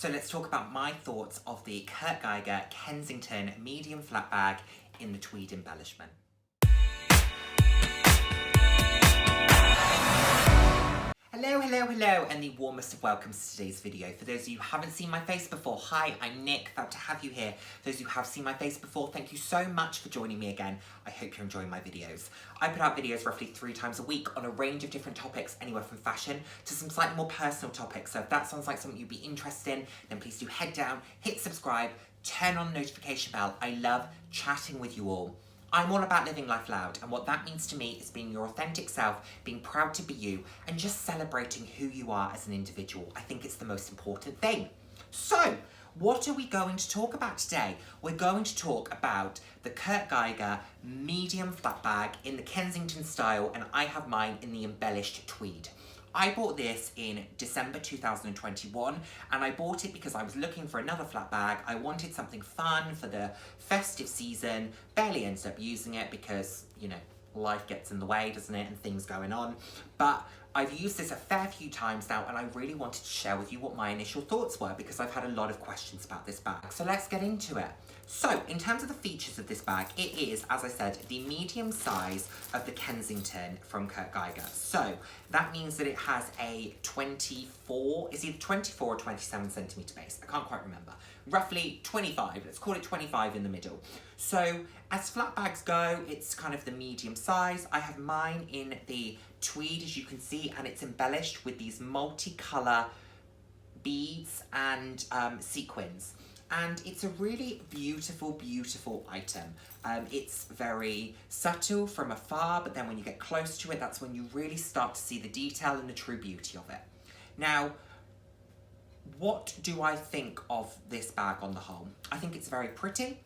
So let's talk about my thoughts of the Kurt Geiger Kensington medium flat bag in the tweed embellishment. Hello, and the warmest of welcomes to today's video. For those of you who haven't seen my face before, hi, I'm Nick, glad to have you here. For those of you who have seen my face before, thank you so much for joining me again. I hope you're enjoying my videos. I put out videos roughly 3 times a week on a range of different topics, anywhere from fashion to some slightly more personal topics. So if that sounds like something you'd be interested in, then please do head down, hit subscribe, turn on the notification bell. I love chatting with you all. I'm all about living life loud, and what that means to me is being your authentic self, being proud to be you, and just celebrating who you are as an individual. I think it's the most important thing. So, what are we going to talk about today? We're going to talk about the Kurt Geiger medium flat bag in the Kensington style, and I have mine in the embellished tweed. I bought this in December 2021, and I bought it because I was looking for another flat bag. I wanted something fun for the festive season. Barely ended up using it because, you know, life gets in the way, doesn't it, and things going on. But I've used this a fair few times now, and I really wanted to share with you what my initial thoughts were because I've had a lot of questions about this bag. So let's get into it. So, in terms of the features of this bag, it is, as I said, the medium size of the Kensington from Kurt Geiger. So, that means that it has a 24, it's either 24 or 27 centimetre base. I can't quite remember. Roughly 25, let's call it 25 in the middle. So, as flat bags go, it's kind of the medium size. I have mine in the tweed, as you can see, and it's embellished with these multicolour beads and sequins. And it's a really beautiful, beautiful item. It's very subtle from afar, but then when you get close to it, that's when you really start to see the detail and the true beauty of it. Now, what do I think of this bag on the whole? I think it's very pretty.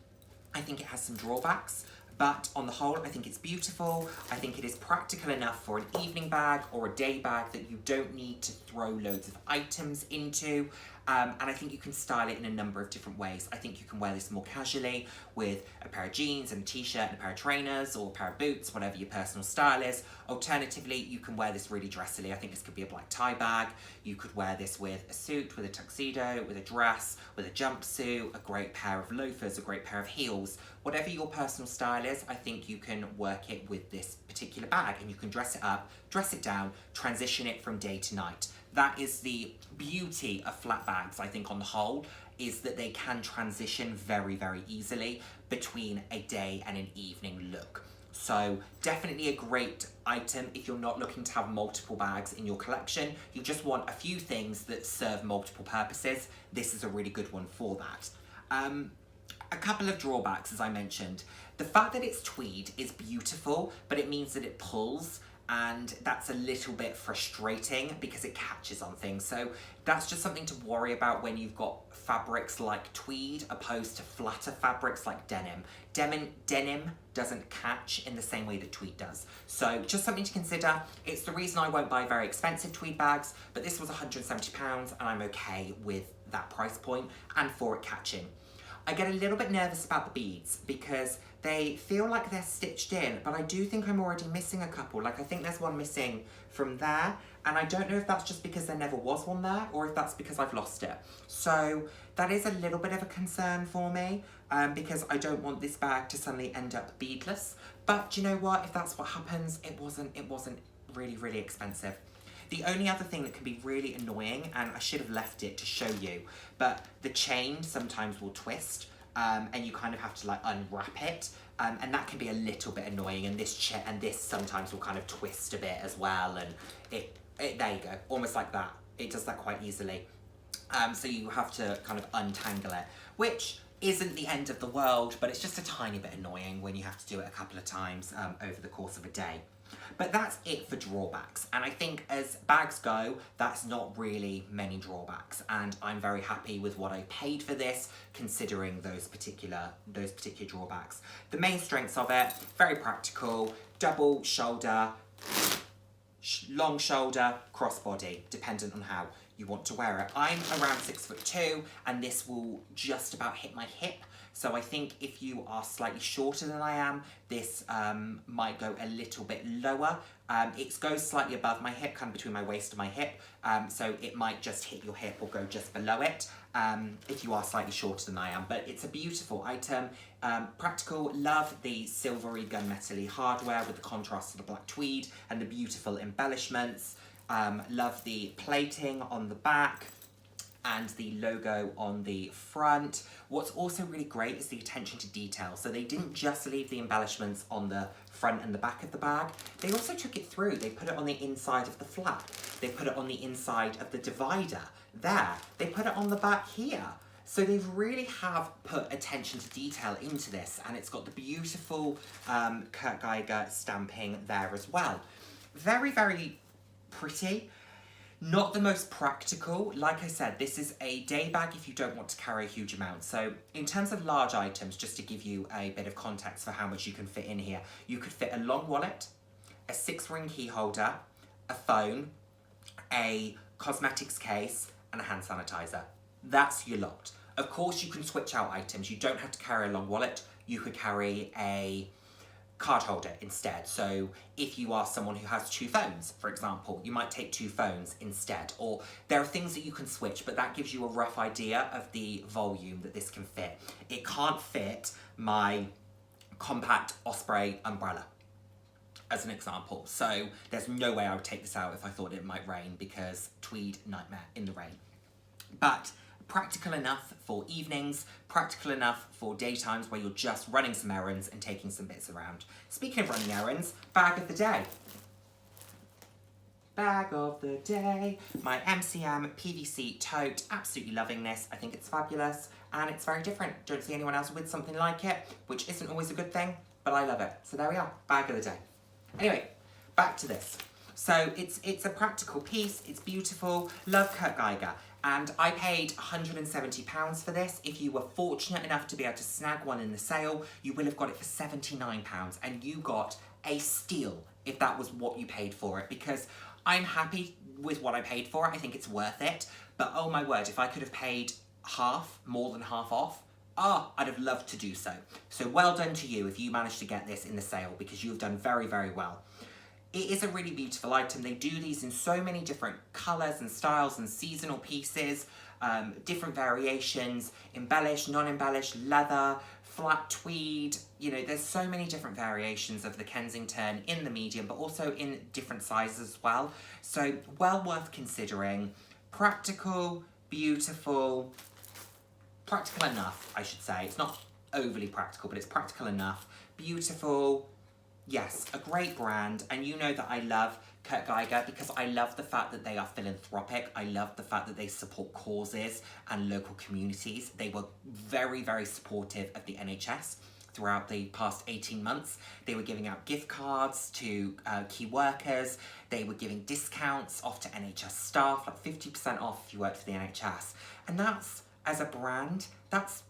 I think it has some drawbacks, but on the whole, I think it's beautiful. I think it is practical enough for an evening bag or a day bag that you don't need to throw loads of items into. And I think you can style it in a number of different ways. I think you can wear this more casually with a pair of jeans and a t-shirt and a pair of trainers or a pair of boots, whatever your personal style is. Alternatively, you can wear this really dressily. I think this could be a black tie bag. You could wear this with a suit, with a tuxedo, with a dress, with a jumpsuit, a great pair of loafers, a great pair of heels. Whatever your personal style is, I think you can work it with this particular bag, and you can dress it up, dress it down, transition it from day to night. That is the beauty of flat bags, I think, on the whole, is that they can transition very, very easily between a day and an evening look. So definitely a great item if you're not looking to have multiple bags in your collection. You just want a few things that serve multiple purposes. This is a really good one for that. A couple of drawbacks, as I mentioned. The fact that it's tweed is beautiful, but it means that it pulls, and that's a little bit frustrating because it catches on things. So that's just something to worry about when you've got fabrics like tweed opposed to flatter fabrics like denim. Denim doesn't catch in the same way that tweed does. So just something to consider. It's the reason I won't buy very expensive tweed bags, but this was £170 and I'm okay with that price point and for it catching. I get a little bit nervous about the beads because they feel like they're stitched in, but I do think I'm already missing a couple. Like I think there's one missing from there, and I don't know if that's just because there never was one there or if that's because I've lost it. So that is a little bit of a concern for me because I don't want this bag to suddenly end up beadless. But you know what? If that's what happens, it wasn't really, really expensive. The only other thing that can be really annoying, and I should have left it to show you, but the chain sometimes will twist and you kind of have to like unwrap it, and that can be a little bit annoying, and this sometimes will kind of twist a bit as well, and it there you go, almost like that. It does that quite easily. So you have to kind of untangle it, which isn't the end of the world, but it's just a tiny bit annoying when you have to do it a couple of times over the course of a day. But that's it for drawbacks, and I think as bags go, that's not really many drawbacks, and I'm very happy with what I paid for this, considering those particular drawbacks. The main strengths of it, very practical, double shoulder, long shoulder, crossbody, dependent on how you want to wear it. I'm around 6'2", and this will just about hit my hip. So I think if you are slightly shorter than I am, this might go a little bit lower. It goes slightly above my hip, kind of between my waist and my hip. So it might just hit your hip or go just below it if you are slightly shorter than I am. But it's a beautiful item. Practical, love the silvery gunmetal-y hardware with the contrast to the black tweed and the beautiful embellishments. Love the plating on the back and the logo on the front. What's also really great is the attention to detail. So they didn't just leave the embellishments on the front and the back of the bag, they also took it through. They put it on the inside of the flap. They put it on the inside of the divider. There. They put it on the back here. So they really have put attention to detail into this, and it's got the beautiful Kurt Geiger stamping there as well. Very, very pretty. Not the most practical. Like I said, this is a day bag if you don't want to carry a huge amount. So in terms of large items, just to give you a bit of context for how much you can fit in here, you could fit a long wallet, a 6-ring key holder, a phone, a cosmetics case, and a hand sanitizer. That's your lot. Of course, you can switch out items. You don't have to carry a long wallet. You could carry a card holder instead. So if you are someone who has 2 phones, for example, you might take 2 phones instead. Or there are things that you can switch, but that gives you a rough idea of the volume that this can fit. It can't fit my compact Osprey umbrella, as an example. So there's no way I would take this out if I thought it might rain, because tweed nightmare in the rain. But practical enough for evenings, practical enough for daytimes where you're just running some errands and taking some bits around. Speaking of running errands, bag of the day. Bag of the day. My MCM PVC tote. Absolutely loving this. I think it's fabulous and it's very different. Don't see anyone else with something like it, which isn't always a good thing, but I love it. So there we are, bag of the day. Anyway, back to this. So it's a practical piece, it's beautiful, love Kurt Geiger. And I paid £170 for this. If you were fortunate enough to be able to snag one in the sale, you will have got it for £79, and you got a steal if that was what you paid for it, because I'm happy with what I paid for it. I think it's worth it, but oh my word, if I could have paid half, more than half off, I'd have loved to do so. So well done to you if you managed to get this in the sale, because you've done very, very well. It is a really beautiful item. They do these in so many different colours and styles and seasonal pieces, different variations, embellished, non-embellished, leather, flat tweed. You know, there's so many different variations of the Kensington in the medium, but also in different sizes as well. So well worth considering. Practical, beautiful, practical enough, I should say. It's not overly practical, but it's practical enough. Beautiful. Yes, a great brand, and you know that I love Kurt Geiger because I love the fact that they are philanthropic. I love the fact that they support causes and local communities. They were very, very supportive of the NHS throughout the past 18 months. They were giving out gift cards to key workers. They were giving discounts off to NHS staff, like 50% off if you worked for the NHS. And that's, as a brand, that's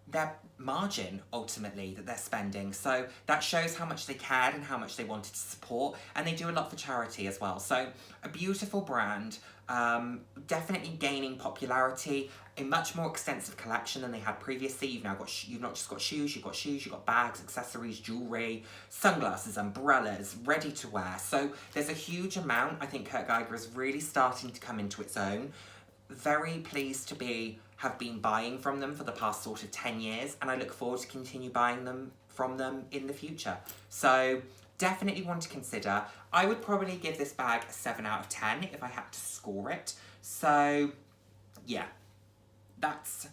their margin, ultimately, that they're spending. So that shows how much they cared and how much they wanted to support, and they do a lot for charity as well. So a beautiful brand, definitely gaining popularity, a much more extensive collection than they had previously. You've now got, you've not just got shoes, you've got bags, accessories, jewellery, sunglasses, umbrellas, ready to wear. So there's a huge amount. I think Kurt Geiger is really starting to come into its own. Very pleased to have been buying from them for the past sort of 10 years, and I look forward to continue buying them from them in the future. So definitely one to consider. I would probably give this bag a 7 out of 10 if I had to score it. So yeah, that's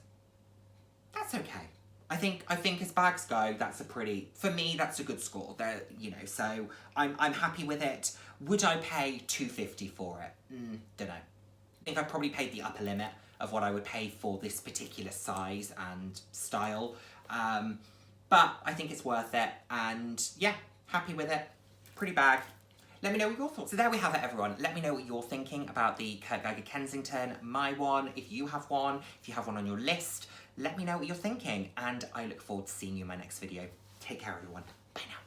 okay. I think as bags go, that's a pretty, for me, that's a good score. There, you know, so I'm happy with it. Would I pay $250 for it? Don't know. I think I probably paid the upper limit of what I would pay for this particular size and style. But I think it's worth it, and yeah, happy with it. Pretty bag. Let me know what your thoughts. So there we have it, everyone. Let me know what you're thinking about the Kurt Geiger Kensington, my one, if you have one on your list. Let me know what you're thinking, and I look forward to seeing you in my next video. Take care, everyone. Bye now.